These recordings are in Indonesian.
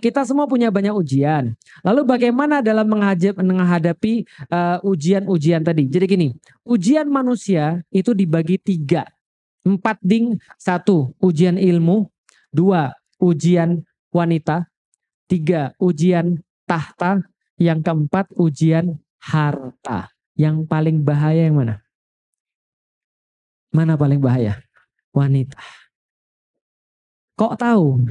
kita semua punya banyak ujian. Lalu bagaimana dalam menghadapi ujian-ujian tadi? Jadi gini, ujian manusia itu dibagi 3. 4 ding, 1 ujian ilmu, 2 ujian wanita, 3 ujian tahta, yang keempat ujian harta. Yang paling bahaya yang mana? Mana paling bahaya? Wanita. Kok tahu?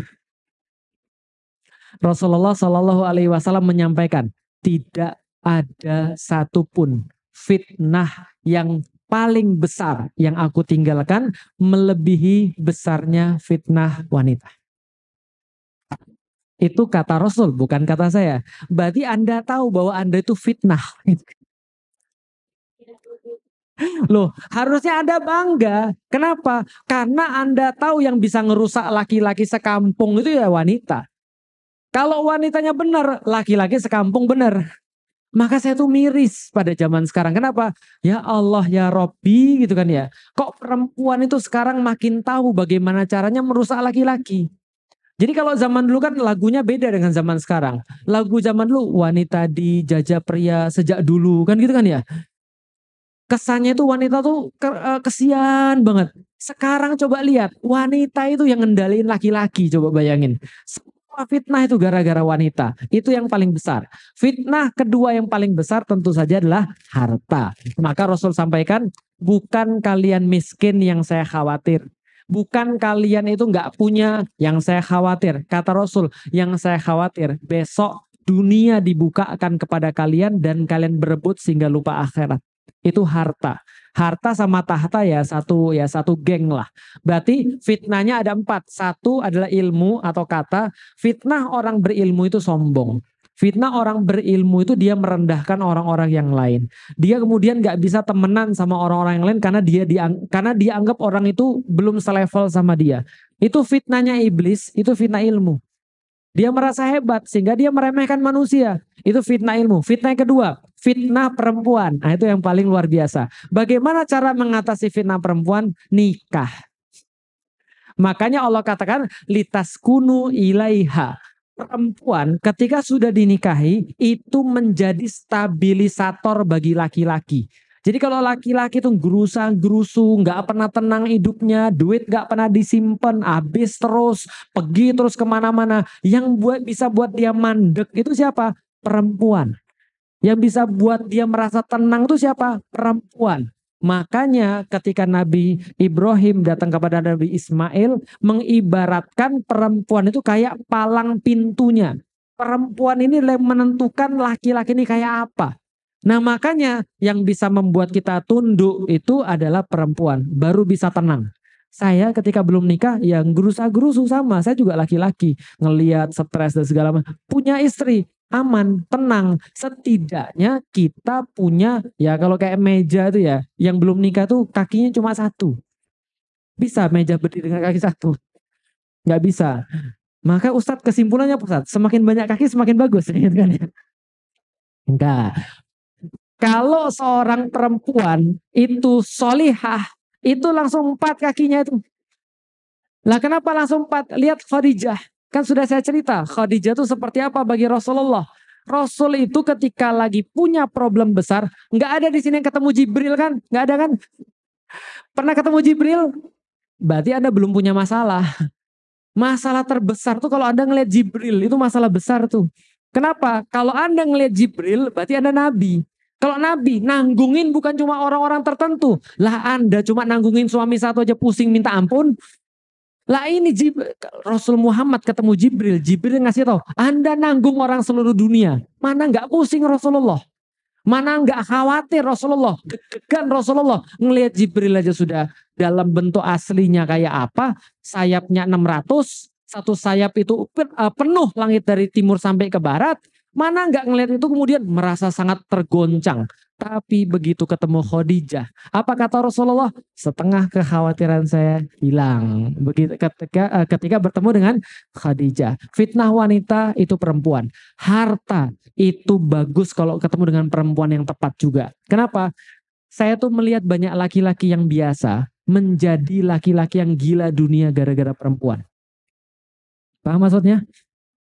Rasulullah Shallallahu Alaihi Wasallam menyampaikan tidak ada satupun fitnah yang paling besar yang aku tinggalkan melebihi besarnya fitnah wanita. Itu kata Rasul, bukan kata saya. Berarti Anda tahu bahwa Anda itu fitnah. Loh, harusnya Anda bangga. Kenapa? Karena Anda tahu yang bisa ngerusak laki-laki sekampung itu ya wanita. Kalau wanitanya benar, laki-laki sekampung benar. Maka saya tuh miris pada zaman sekarang. Kenapa? Ya Allah, ya Robbi gitu kan ya. Kok perempuan itu sekarang makin tahu bagaimana caranya merusak laki-laki. Jadi kalau zaman dulu kan lagunya beda dengan zaman sekarang. Lagu zaman dulu wanita dijajah pria sejak dulu kan gitu kan ya. Kesannya itu wanita tuh kesian banget. Sekarang coba lihat, wanita itu yang ngendaliin laki-laki, coba bayangin. Semua fitnah itu gara-gara wanita. Itu yang paling besar. Fitnah kedua yang paling besar tentu saja adalah harta. Maka Rasul sampaikan, bukan kalian miskin yang saya khawatir. Bukan kalian itu nggak punya yang saya khawatir. Kata Rasul, yang saya khawatir besok dunia dibukakan kepada kalian dan kalian berebut sehingga lupa akhirat. Itu harta. Harta sama tahta ya satu geng lah. Berarti fitnahnya ada 4. 1 adalah ilmu atau kata. Fitnah orang berilmu itu sombong. Fitnah orang berilmu itu dia merendahkan orang-orang yang lain. Dia kemudian nggak bisa temenan sama orang-orang yang lain karena dia anggap orang itu belum selevel sama dia. Itu fitnahnya iblis, itu fitnah ilmu. Dia merasa hebat sehingga dia meremehkan manusia. Itu fitnah ilmu. Fitnah yang kedua, fitnah perempuan. Nah, itu yang paling luar biasa. Bagaimana cara mengatasi fitnah perempuan? Nikah. Makanya Allah katakan litaskunu ilaiha. Perempuan ketika sudah dinikahi itu menjadi stabilisator bagi laki-laki. Jadi kalau laki-laki itu gerusa-gerusu, nggak pernah tenang hidupnya, duit nggak pernah disimpan, habis terus, pergi terus kemana-mana. Yang bisa buat dia mandek itu siapa? Perempuan. Yang bisa buat dia merasa tenang itu siapa? Perempuan. Makanya ketika Nabi Ibrahim datang kepada Nabi Ismail, mengibaratkan perempuan itu kayak palang pintunya. Perempuan ini menentukan laki-laki ini kayak apa. Nah makanya yang bisa membuat kita tunduk itu adalah perempuan, baru bisa tenang. Saya ketika belum nikah yang gerusa-gerusu sama, saya juga laki-laki. Ngelihat stres dan segala macam. Punya istri, aman, tenang. Setidaknya kita punya, ya kalau kayak meja itu ya, yang belum nikah tuh kakinya cuma 1. Bisa meja berdiri dengan kaki 1? Nggak bisa. Maka Ustadz kesimpulannya Ustadz, semakin banyak kaki semakin bagus. Gitu kan ya? Enggak. Kalau seorang perempuan itu solihah, itu langsung 4 kakinya itu. Lah kenapa langsung 4? Lihat Khadijah. Kan sudah saya cerita, Khadijah itu seperti apa bagi Rasulullah. Rasul itu ketika lagi punya problem besar, nggak ada di sini yang ketemu Jibril kan? Nggak ada kan? Pernah ketemu Jibril? Berarti Anda belum punya masalah. Masalah terbesar tuh kalau Anda ngelihat Jibril, itu masalah besar tuh. Kenapa? Kalau Anda ngelihat Jibril, berarti Anda nabi. Kalau nabi, nanggungin bukan cuma orang-orang tertentu. Lah Anda cuma nanggungin suami satu aja pusing minta ampun. Lah ini Rasul Muhammad ketemu Jibril. Jibril ngasih tahu, Anda nanggung orang seluruh dunia. Mana nggak pusing Rasulullah. Mana nggak khawatir Rasulullah. Deg-degan Rasulullah. Ngelihat Jibril aja sudah dalam bentuk aslinya kayak apa. Sayapnya 600. Satu sayap itu penuh langit dari timur sampai ke barat. Mana nggak ngelihat itu kemudian merasa sangat tergoncang. Tapi begitu ketemu Khadijah, apa kata Rasulullah? Setengah kekhawatiran saya hilang. Begitu ketika bertemu dengan Khadijah. Fitnah wanita itu perempuan. Harta itu bagus kalau ketemu dengan perempuan yang tepat juga. Kenapa? Saya tuh melihat banyak laki-laki yang biasa menjadi laki-laki yang gila dunia gara-gara perempuan. Paham maksudnya?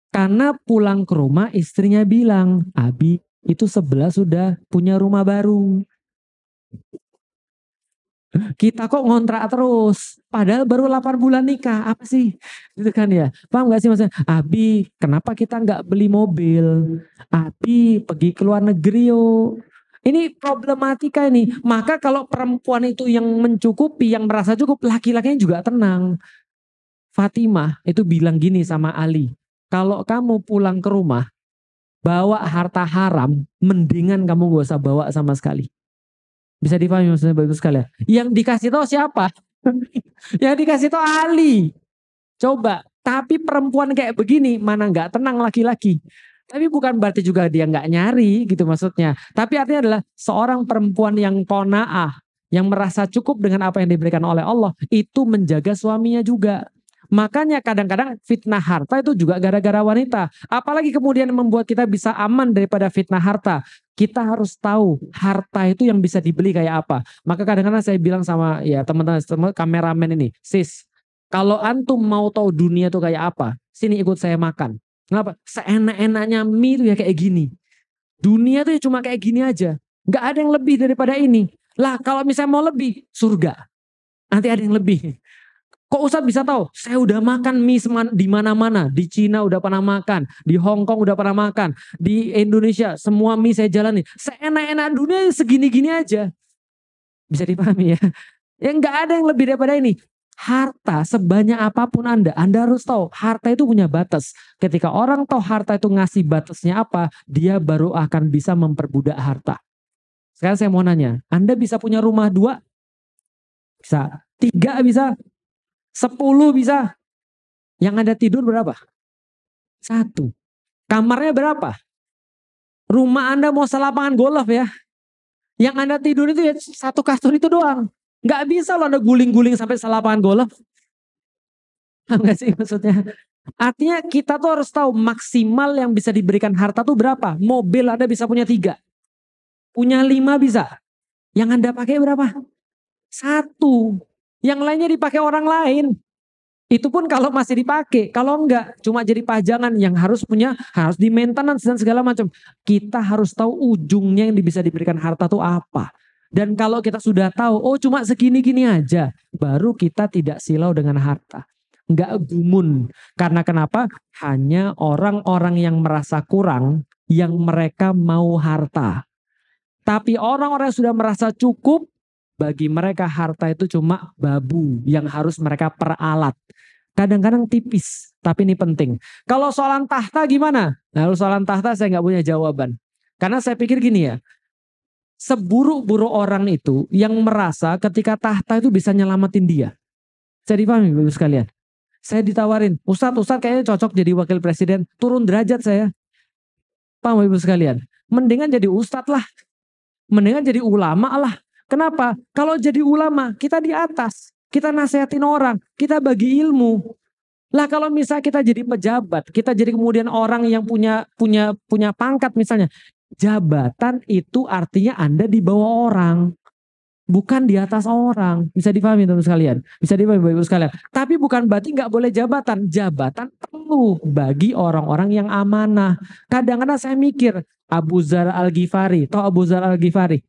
Karena pulang ke rumah istrinya bilang, Abi itu sebelah sudah punya rumah baru. Kita kok ngontrak terus, padahal baru 8 bulan nikah, apa sih? Gitu kan ya, paham gak sih maksudnya? Abi, kenapa kita nggak beli mobil? Abi, pergi ke luar negeri yuk. Ini problematika ini, maka kalau perempuan itu yang mencukupi, yang merasa cukup, laki-lakinya juga tenang. Fatimah itu bilang gini sama Ali, kalau kamu pulang ke rumah, bawa harta haram, mendingan kamu gak usah bawa sama sekali. Bisa dipahami maksudnya Bapak Ibu sekalian. Yang dikasih tahu siapa? Yang dikasih tahu Ali. Coba, tapi perempuan kayak begini mana nggak tenang laki-laki. Tapi bukan berarti juga dia nggak nyari gitu maksudnya. Tapi artinya adalah seorang perempuan yang qanaah, yang merasa cukup dengan apa yang diberikan oleh Allah, itu menjaga suaminya juga. Makanya kadang-kadang fitnah harta itu juga gara-gara wanita. Apalagi kemudian membuat kita bisa aman daripada fitnah harta. Kita harus tahu harta itu yang bisa dibeli kayak apa. Maka kadang-kadang saya bilang sama ya teman-teman kameramen ini, sis, kalau antum mau tahu dunia itu kayak apa, sini ikut saya makan. Kenapa? Seenak-enaknya mie itu ya kayak gini. Dunia tuh ya cuma kayak gini aja. Nggak ada yang lebih daripada ini. Lah kalau misalnya mau lebih, surga. Nanti ada yang lebih. Kok Ustadz bisa tahu? Saya udah makan mie di mana-mana. Di Cina udah pernah makan. Di Hong Kong udah pernah makan. Di Indonesia semua mie saya jalani. Seenak-enak dunia segini-gini aja. Bisa dipahami ya? Ya nggak ada yang lebih daripada ini. Harta sebanyak apapun Anda harus tahu harta itu punya batas. Ketika orang tahu harta itu ngasih batasnya apa, dia baru akan bisa memperbudak harta. Sekarang saya mau nanya, Anda bisa punya rumah 2? Bisa. 3 bisa? 10 bisa. Yang Anda tidur berapa? 1. Kamarnya berapa? Rumah Anda mau selapangan golf ya. Yang Anda tidur itu ya 1 kasur itu doang. Nggak bisa loh Anda guling-guling sampai selapangan golf. Enggak sih maksudnya. Artinya kita tuh harus tahu maksimal yang bisa diberikan harta tuh berapa. Mobil Anda bisa punya 3. Punya 5 bisa. Yang Anda pakai berapa? 1. Yang lainnya dipakai orang lain. Itu pun kalau masih dipakai, kalau enggak cuma jadi pajangan yang harus di maintenance dan segala macam. Kita harus tahu ujungnya yang bisa diberikan harta itu apa. Dan kalau kita sudah tahu, oh cuma segini-gini aja, baru kita tidak silau dengan harta. Enggak gumun. Karena kenapa? Hanya orang-orang yang merasa kurang, yang mereka mau harta. Tapi orang-orang yang sudah merasa cukup, bagi mereka harta itu cuma babu yang harus mereka peralat. Kadang-kadang tipis, tapi ini penting. Kalau soalan tahta gimana? Nah, kalau soalan tahta saya nggak punya jawaban. Karena saya pikir gini ya, seburuk-buruk orang itu yang merasa ketika tahta itu bisa nyelamatin dia. Saya dipahami Bapak sekalian. Saya ditawarin, Ustadz kayaknya cocok jadi wakil presiden, turun derajat saya. Paham Bapak sekalian? Mendingan jadi ustadz lah. Mendingan jadi ulama lah. Kenapa? Kalau jadi ulama, kita di atas. Kita nasehatin orang, kita bagi ilmu. Lah kalau misalnya kita jadi pejabat, kita jadi kemudian orang yang punya pangkat misalnya. Jabatan itu artinya Anda di bawah orang. Bukan di atas orang. Bisa dipahami teman sekalian. Bisa dipahami Bapak Ibu sekalian. Tapi bukan berarti nggak boleh jabatan. Jabatan perlu bagi orang-orang yang amanah. Kadang-kadang saya mikir, Abu Dzar Al-Ghifari. Tahu Abu Dzar Al-Ghifari?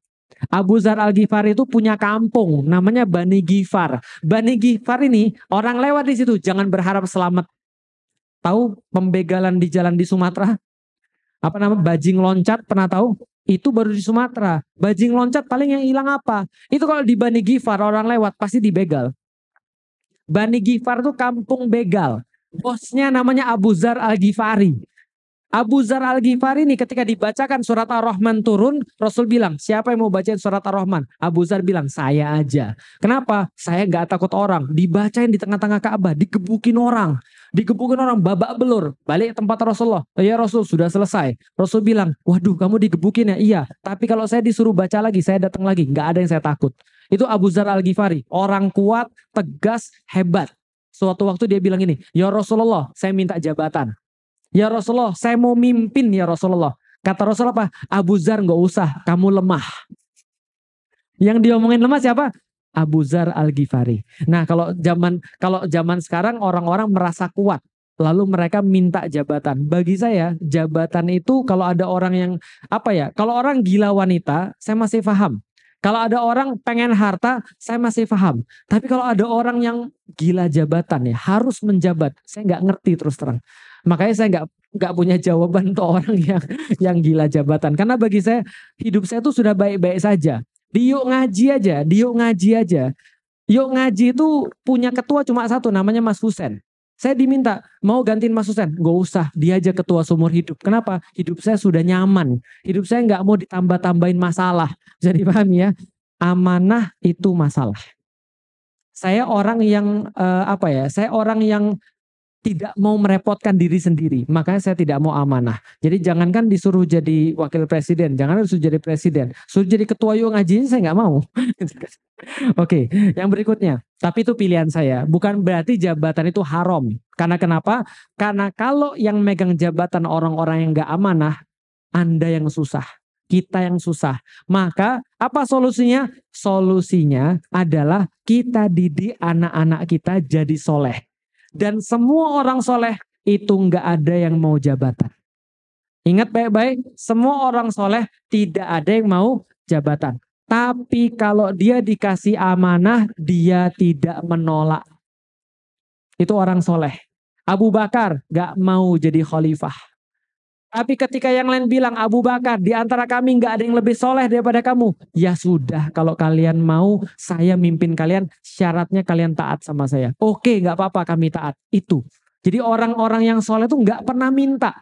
Abu Dzar Al-Ghifari itu punya kampung namanya Bani Ghifar. Bani Ghifar ini orang lewat di situ jangan berharap selamat. Tahu pembegalan di jalan di Sumatera? Apa nama bajing loncat pernah tahu? Itu baru di Sumatera. Bajing loncat paling yang hilang apa? Itu kalau di Bani Ghifar orang lewat pasti dibegal. Bani Ghifar itu kampung begal. Bosnya namanya Abu Dzar Al-Ghifari. Abu Dzar Al-Ghifari ini ketika dibacakan surat Ar-Rahman turun, Rasul bilang, siapa yang mau bacain surat Ar-Rahman? Abu Dzar bilang, saya aja. Kenapa? Saya nggak takut orang. Dibacain di tengah-tengah Ka'bah, digebukin orang. Digebukin orang, babak belur. Balik tempat Rasulullah. Ya Rasul, sudah selesai. Rasul bilang, waduh kamu digebukin ya? Iya. Tapi kalau saya disuruh baca lagi, saya datang lagi. Nggak ada yang saya takut. Itu Abu Dzar Al-Ghifari. Orang kuat, tegas, hebat. Suatu waktu dia bilang ini, ya Rasulullah, saya minta jabatan. Ya Rasulullah, saya mau mimpin ya Rasulullah. Kata Rasulullah apa? Abu Dzar nggak usah, kamu lemah. Yang diomongin lemah siapa? Abu Dzar Al-Ghifari. Nah kalau zaman sekarang orang-orang merasa kuat. lalu mereka minta jabatan. Bagi saya jabatan itu kalau ada orang yang kalau orang gila wanita, saya masih paham. Kalau ada orang pengen harta, saya masih paham. Tapi kalau ada orang yang gila jabatan ya, harus menjabat, saya nggak ngerti terus terang. Makanya saya nggak punya jawaban untuk orang yang gila jabatan. Karena bagi saya hidup saya tuh sudah baik-baik saja. Di yuk ngaji aja, di yuk ngaji aja. Yuk ngaji itu punya ketua cuma satu, namanya Mas Husen. Saya diminta, mau gantiin Mas Husen? Gak usah, dia aja ketua seumur hidup. Kenapa? Hidup saya sudah nyaman. Hidup saya nggak mau ditambah-tambahin masalah. Jadi paham ya, amanah itu masalah. Saya orang yang saya orang yang tidak mau merepotkan diri sendiri. Makanya saya tidak mau amanah. Jadi jangankan disuruh jadi wakil presiden, jangan disuruh jadi presiden. Suruh jadi ketua yuk ngaji, saya nggak mau. Oke, yang berikutnya. Tapi itu pilihan saya. Bukan berarti jabatan itu haram. Karena kenapa? Karena kalau yang megang jabatan orang-orang yang nggak amanah, Anda yang susah. Kita yang susah. Maka apa solusinya? Solusinya adalah kita didik anak-anak kita jadi soleh. Dan semua orang soleh itu nggak ada yang mau jabatan. Ingat baik-baik, semua orang soleh tidak ada yang mau jabatan. Tapi kalau dia dikasih amanah, dia tidak menolak. Itu orang soleh. Abu Bakar gak mau jadi khalifah. Tapi ketika yang lain bilang, Abu Bakar, di antara kami gak ada yang lebih soleh daripada kamu. Ya sudah, kalau kalian mau, saya mimpin kalian, syaratnya kalian taat sama saya. Oke, gak apa-apa kami taat. Itu. Jadi orang-orang yang soleh itu gak pernah minta.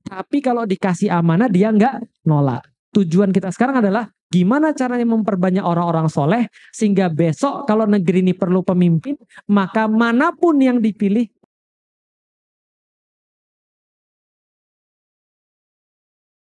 Tapi kalau dikasih amanah, dia gak nolak. Tujuan kita sekarang adalah gimana caranya memperbanyak orang-orang soleh, sehingga besok kalau negeri ini perlu pemimpin, maka manapun yang dipilih,